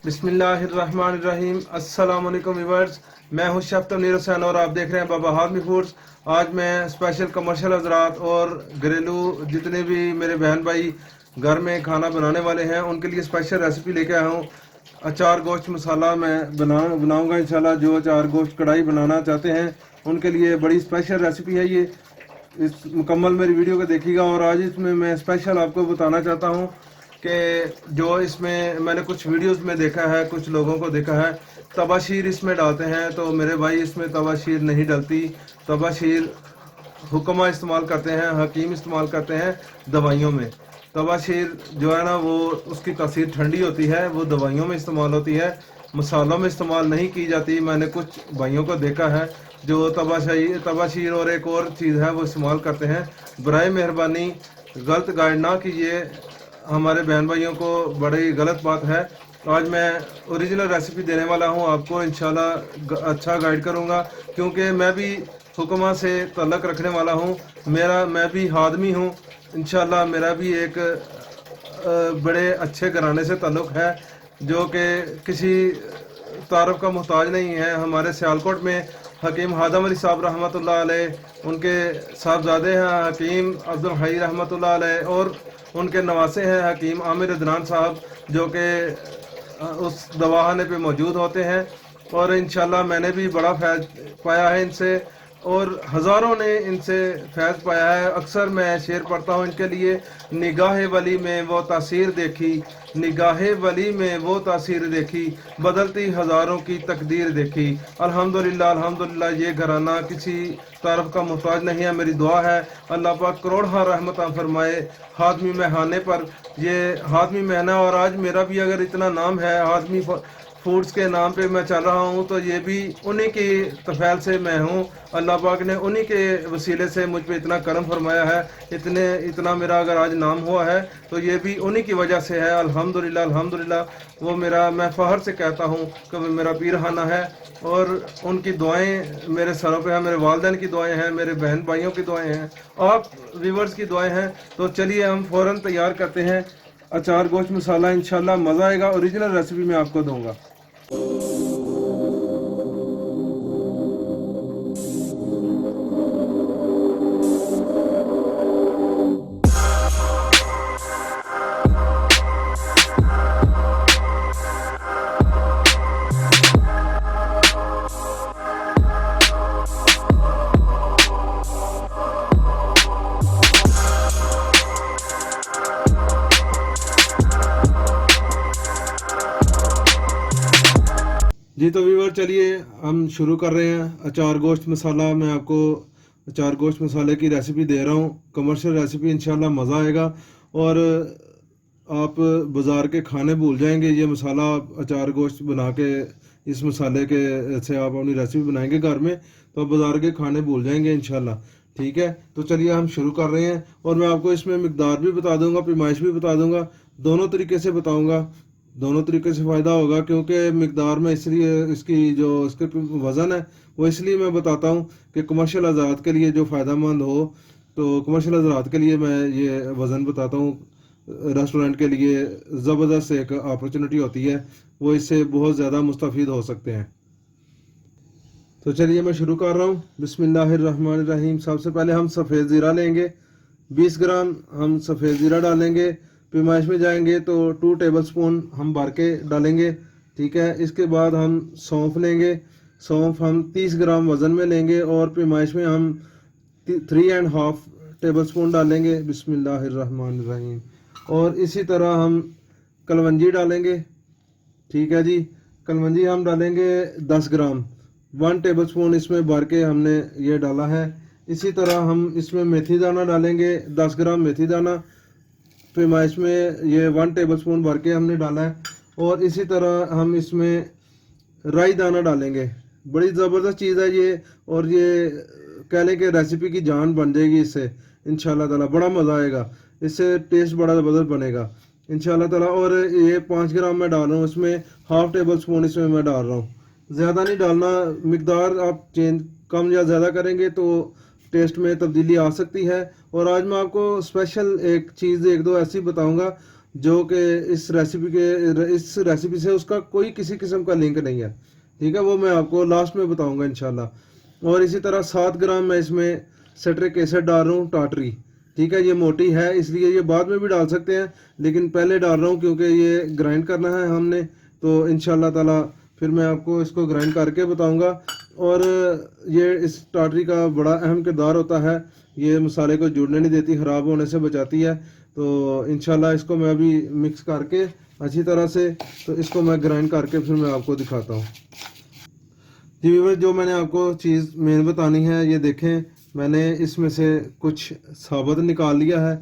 बिस्मिल्लाहिर्रहमानिर्रहीम। अस्सलाम वालेकुम व्यूअर्स, मैं हूं शेफ तनीर हुसैन और आप देख रहे हैं बाबा हाज़मी फूड्स। आज मैं स्पेशल कमर्शियल हज़रात और घरेलू जितने भी मेरे बहन भाई घर में खाना बनाने वाले हैं उनके लिए स्पेशल रेसिपी लेके आया हूं। अचार गोश्त मसाला मैं बनाऊंगा इंशाल्लाह। जो अचार गोश्त कढ़ाई बनाना चाहते हैं उनके लिए बड़ी स्पेशल रेसिपी है ये। इस मुकम्मल मेरी वीडियो को देखिएगा। और आज इसमें मैं स्पेशल आपको बताना चाहता हूँ कि जो इसमें मैंने कुछ वीडियोस में देखा है, कुछ लोगों को देखा है तबाशीर इसमें डालते हैं, तो मेरे भाई इसमें तबाशीर नहीं डलती। तबाशीर हुक्मा इस्तेमाल करते हैं, हकीम इस्तेमाल करते हैं दवाइयों में। तबाशीर जो है ना वो उसकी तासीर ठंडी होती है, वो दवाइयों में इस्तेमाल होती है, मसालों में इस्तेमाल नहीं की जाती। मैंने कुछ भाइयों को देखा है जो तबाशीर और एक और चीज़ है वो इस्तेमाल करते हैं। बराए मेहरबानी गलत गाइड ना कीजिए, हमारे बहन भाइयों को बड़ी गलत बात है। आज मैं ओरिजिनल रेसिपी देने वाला हूं आपको, इंशाल्लाह अच्छा गाइड करूंगा क्योंकि मैं भी हुक्मा से तल्लक रखने वाला हूं। मैं भी हादमी हूं इंशाल्लाह। मेरा भी एक बड़े अच्छे घराने से ताल्लुक़ है जो कि किसी तारफ़ का मोहताज नहीं है। हमारे सियालकोट में हकीम हादम अली साहब रहमतुल्लाह अलैह, उनके साहबजादे हैं हकीम अब्दुल हई रहमतुल्लाह अलैह, और उनके नवासे हैं हकीम आमिर अदनान साहब जो कि उस दवाखाने पे मौजूद होते हैं। और इंशाल्लाह मैंने भी बड़ा फैज़ पाया है इनसे और हज़ारों ने इनसे फैज़ पाया है। अक्सर मैं शेर पढ़ता हूँ इनके लिए, निगाह वली में वो तासीर देखी, निगाह वली में वो तासीर देखी, बदलती हज़ारों की तकदीर देखी। अल्हम्दुलिल्लाह अल्हम्दुलिल्लाह, ये घराना किसी तारफ़ का मोहताज नहीं है। मेरी दुआ है अल्लाह पाक करोड़ों रहमत फरमाए हाज़मी महने पर। ये हाज़मी महना, और आज मेरा भी अगर इतना नाम है हाज़मी फूड्स के नाम पे मैं चल रहा हूँ तो ये भी उन्हीं की तफ़ैल से मैं हूँ। अल्लाह पाक ने उन्हीं के वसीले से मुझ पे इतना करम फरमाया है। इतना मेरा अगर आज नाम हुआ है तो ये भी उन्हीं की वजह से है। अल्हम्दुलिल्लाह अल्हम्दुलिल्लाह, वो मैं फ़ख्र से कहता हूँ कि वो मेरा पीरखाना है और उनकी दुआएं मेरे सरों पे हैं, मेरे वालिदैन की दुआएं हैं, मेरे बहन भाइयों की दुआएं हैं, आप व्यूवर्स की दुआएं हैं। तो चलिए हम फ़ौरन तैयार करते हैं अचार गोश्त मसाला। इंशाल्लाह मज़ा आएगा। ओरिजिनल रेसिपी मैं आपको दूंगा। जी तो व्यूवर चलिए हम शुरू कर रहे हैं। अचार गोश्त मसाला, मैं आपको अचार गोश्त मसाले की रेसिपी दे रहा हूँ, कमर्शियल रेसिपी। इंशाल्लाह मज़ा आएगा और आप बाज़ार के खाने भूल जाएंगे। ये मसाला अचार गोश्त बना के, इस मसाले के से आप अपनी रेसिपी बनाएंगे घर में तो आप बाज़ार के खाने भूल जाएंगे इंशाल्लाह। ठीक है, तो चलिए हम शुरू कर रहे हैं। और मैं आपको इसमें मिकदार भी बता दूंगा, पैमाइश भी बता दूंगा, दोनों तरीके से बताऊंगा। दोनों तरीके से फ़ायदा होगा क्योंकि मिकदार में इसलिए इसकी जो इसके वज़न है वो इसलिए मैं बताता हूँ कि कमर्शियल हज़रात के लिए जो फ़ायदेमंद हो। तो कमर्शियल हज़रात के लिए मैं ये वज़न बताता हूँ। रेस्टोरेंट के लिए ज़बरदस्त एक अपॉर्चुनिटी होती है, वो इससे बहुत ज़्यादा मुस्तफ़ीद हो सकते हैं। तो चलिए मैं शुरू कर रहा हूँ। बिस्मिल्लाहिर्रहमानिर्रहीम। सबसे पहले हम सफ़ेद ज़ीरा लेंगे, 20 ग्राम हम सफ़ेद ज़ीरा डालेंगे। पैमाइश में जाएंगे तो 2 टेबलस्पून हम भर के डालेंगे। ठीक है, इसके बाद हम सौंफ लेंगे। सौंफ हम 30 ग्राम वज़न में लेंगे और पैमाइश में हम 3.5 टेबलस्पून डालेंगे। बिस्मिल्लाहिर्रहमानिर्रहीम। और इसी तरह हम कलवंजी डालेंगे। ठीक है जी, कलवंजी हम डालेंगे 10 ग्राम, 1 टेबलस्पून इसमें भर के हमने ये डाला है। इसी तरह हम इसमें मेथी दाना डालेंगे, 10 ग्राम मेथी दाना पैमाइश में ये 1 टेबलस्पून भर के हमने डाला है। और इसी तरह हम इसमें राई दाना डालेंगे। बड़ी ज़बरदस्त चीज़ है ये, और ये कह लें कि रेसिपी की जान बन जाएगी इससे इंशाल्लाह ताला। बड़ा मज़ा आएगा, इससे टेस्ट बड़ा ज़बरदस्त बनेगा इंशाल्लाह ताला। और ये 5 ग्राम मैं डाल रहा हूँ, इसमें हाफ़ टेबल स्पून इसमें मैं डाल रहा हूँ। ज़्यादा नहीं डालना, मिकदार आप चेंज कम या ज़्यादा करेंगे तो टेस्ट में तब्दीली आ सकती है। और आज मैं आपको स्पेशल एक चीज़ एक दो ऐसी बताऊंगा जो कि इस रेसिपी से उसका कोई किसी किस्म का लिंक नहीं है। ठीक है, वो मैं आपको लास्ट में बताऊंगा इंशाल्लाह। और इसी तरह 7 ग्राम मैं इसमें सिट्रिक एसिड डाल रहा हूँ, टाटरी। ठीक है, ये मोटी है इसलिए ये बाद में भी डाल सकते हैं, लेकिन पहले डाल रहा हूँ क्योंकि ये ग्राइंड करना है हमने। तो इंशाल्लाह ताला फिर मैं आपको इसको ग्राइंड करके बताऊंगा। और ये इस टाटरी का बड़ा अहम किरदार होता है, ये मसाले को जुड़ने नहीं देती, ख़राब होने से बचाती है। तो इंशाल्लाह इसको मैं अभी मिक्स करके अच्छी तरह से, तो इसको मैं ग्राइंड करके फिर मैं आपको दिखाता हूँ। जी व्यूअर, जो मैंने आपको चीज़ मेन बतानी है, ये देखें मैंने इसमें से कुछ साबुत निकाल लिया है,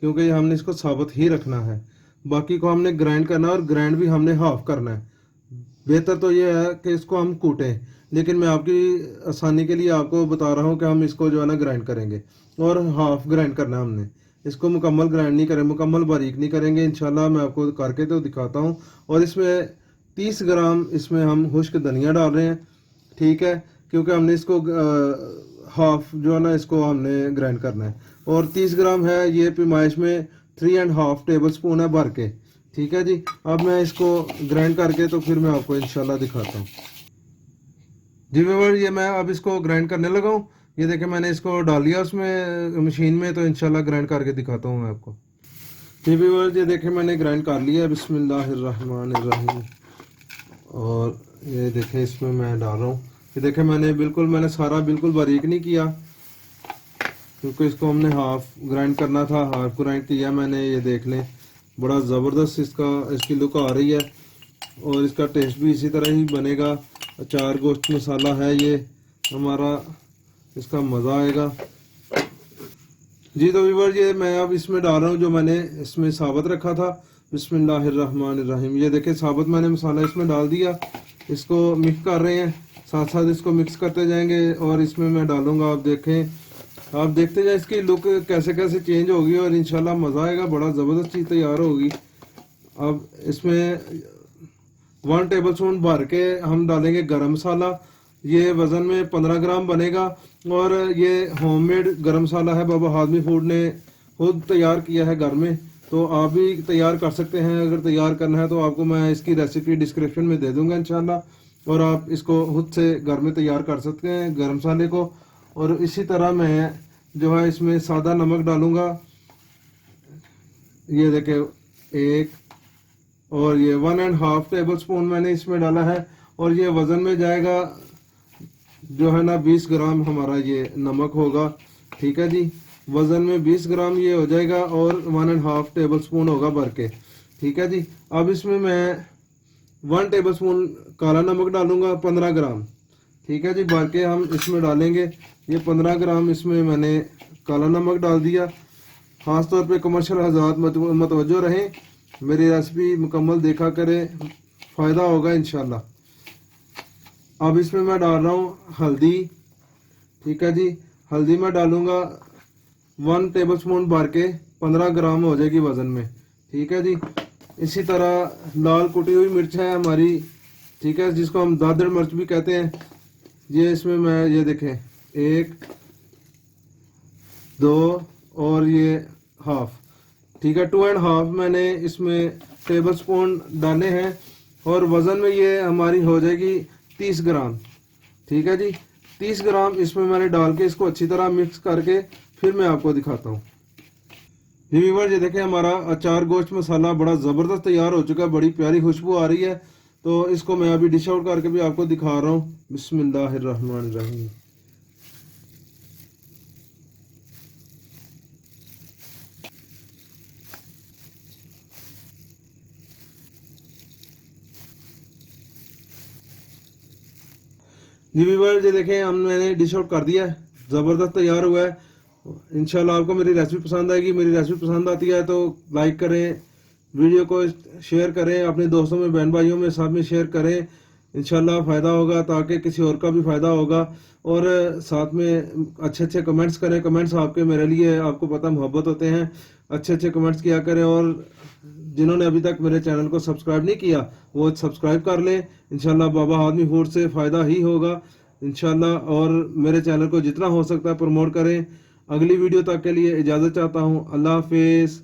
क्योंकि हमने इसको साबुत ही रखना है। बाकी को हमने ग्राइंड करना है, और ग्राइंड भी हमने हाफ करना है। बेहतर तो ये है कि इसको हम कूटें, लेकिन मैं आपकी आसानी के लिए आपको बता रहा हूँ कि हम इसको जो है ना ग्राइंड करेंगे, और हाफ ग्राइंड करना है हमने। इसको मुकम्मल ग्राइंड नहीं करें, मुकम्मल बारीक नहीं करेंगे। इंशाल्लाह मैं आपको करके तो दिखाता हूँ। और इसमें 30 ग्राम इसमें हम खुश्क धनिया डाल रहे हैं। ठीक है, क्योंकि हमने इसको हाफ जो है ना इसको हमने ग्राइंड करना है। और 30 ग्राम है ये पैमाइश में 3.5 टेबल स्पून है भर के। ठीक है जी, अब मैं इसको ग्राइंड करके तो फिर मैं आपको इंशाल्लाह दिखाता हूँ। जी व्यूअर, ये मैं अब इसको ग्राइंड करने लगा हूँ। ये देखें मैंने इसको डाल लिया उसमें मशीन में, तो इंशाल्लाह ग्राइंड करके दिखाता हूँ मैं आपको। जी व्यूअर, ये देखें मैंने ग्राइंड कर लिया, बिस्मिल्लाहिर्रहमानिर्रहीम। और ये देखें इसमें मैं डाल रहा हूँ। ये देखें मैंने सारा बिल्कुल बारीक नहीं किया, क्योंकि इसको हमने हाफ ग्राइंड करना था। हाफ ग्राइंड किया मैंने, ये देख लें बड़ा ज़बरदस्त इसकी लुक आ रही है, और इसका टेस्ट भी इसी तरह ही बनेगा। अचार गोश्त मसाला है ये हमारा, इसका मज़ा आएगा। जी तो व्यूअर, ये मैं अब इसमें डाल रहा हूँ जो मैंने इसमें साबुत रखा था। बिस्मिल्लाहिर्रहमानिर्रहीम। ये देखिए साबुत मैंने मसाला इसमें डाल दिया, इसको मिक्स कर रहे हैं, साथ साथ इसको मिक्स करते जाएंगे। और इसमें मैं डालूंगा, आप देखें, आप देखते जाए इसकी लुक कैसे कैसे चेंज होगी, और इंशाल्लाह मज़ा आएगा, बड़ा ज़बरदस्त चीज़ तैयार होगी। अब इसमें 1 टेबल स्पून भर के हम डालेंगे गरम मसाला। ये वज़न में 15 ग्राम बनेगा, और ये होममेड गरम मसाला है, बाबा हाज़मी फूड ने खुद तैयार किया है घर में। तो आप भी तैयार कर सकते हैं, अगर तैयार करना है तो आपको मैं इसकी रेसिपी डिस्क्रिप्शन में दे दूंगा इंशाल्लाह, और आप इसको खुद से घर में तैयार कर सकते हैं गरम मसाले को। और इसी तरह मैं जो है इसमें सादा नमक डालूंगा, ये देखे 1, और ये 1.5 टेबल स्पून मैंने इसमें डाला है। और ये वज़न में जाएगा जो है ना 20 ग्राम हमारा ये नमक होगा। ठीक है जी, वज़न में 20 ग्राम ये हो जाएगा, और 1.5 टेबल स्पून होगा भर के। ठीक है जी, अब इसमें मैं 1 टेबल स्पून काला नमक डालूंगा, 15 ग्राम। ठीक है जी, भर के हम इसमें डालेंगे। ये 15 ग्राम इसमें मैंने काला नमक डाल दिया। ख़ास तौर पे कमर्शियल हज़रात मतवज्जो रहें, मेरी रेसिपी मुकम्मल देखा करें, फ़ायदा होगा इंशाल्लाह। अब इसमें मैं डाल रहा हूँ हल्दी। ठीक है जी, हल्दी मैं डालूँगा 1 टेबल स्पून भर के, 15 ग्राम हो जाएगी वज़न में। ठीक है जी, इसी तरह लाल कुटी हुई मिर्च है हमारी, ठीक है, जिसको हम दादड़ मिर्च भी कहते हैं। ये इसमें मैं ये देखें 1, 2 और ये हाफ। ठीक है, 2.5 मैंने इसमें टेबल स्पून डाले हैं, और वज़न में ये हमारी हो जाएगी 30 ग्राम। ठीक है जी, 30 ग्राम इसमें मैंने डाल के इसको अच्छी तरह मिक्स करके फिर मैं आपको दिखाता हूँ। जी व्यूअर, ये देखें हमारा अचार गोश्त मसाला बड़ा ज़बरदस्त तैयार हो चुका है, बड़ी प्यारी खुशबू आ रही है। तो इसको मैं अभी डिश आउट करके भी आपको दिखा रहा हूँ। बिस्मिल्लाहिर्रहमानिर्रहीम। जी व्यूअर, ये देखें मैंने डिश आउट कर दिया है, ज़बरदस्त तैयार हुआ है। इंशाल्लाह आपको मेरी रेसिपी पसंद आएगी। मेरी रेसिपी पसंद आती है तो लाइक करें, वीडियो को शेयर करें, अपने दोस्तों में बहन भाइयों में सब में शेयर करें। इंशाल्लाह फ़ायदा होगा, ताकि किसी और का भी फ़ायदा होगा। और साथ में अच्छे अच्छे कमेंट्स करें। कमेंट्स आपके मेरे लिए, आपको पता, मोहब्बत होते हैं। अच्छे अच्छे कमेंट्स किया करें, और जिन्होंने अभी तक मेरे चैनल को सब्सक्राइब नहीं किया वो सब्सक्राइब कर लें। इंशाल्लाह बाबा हाज़मी फूड से फ़ायदा ही होगा इंशाल्लाह। और मेरे चैनल को जितना हो सकता है प्रमोट करें। अगली वीडियो तक के लिए इजाज़त चाहता हूँ। अल्लाह हाफिज़।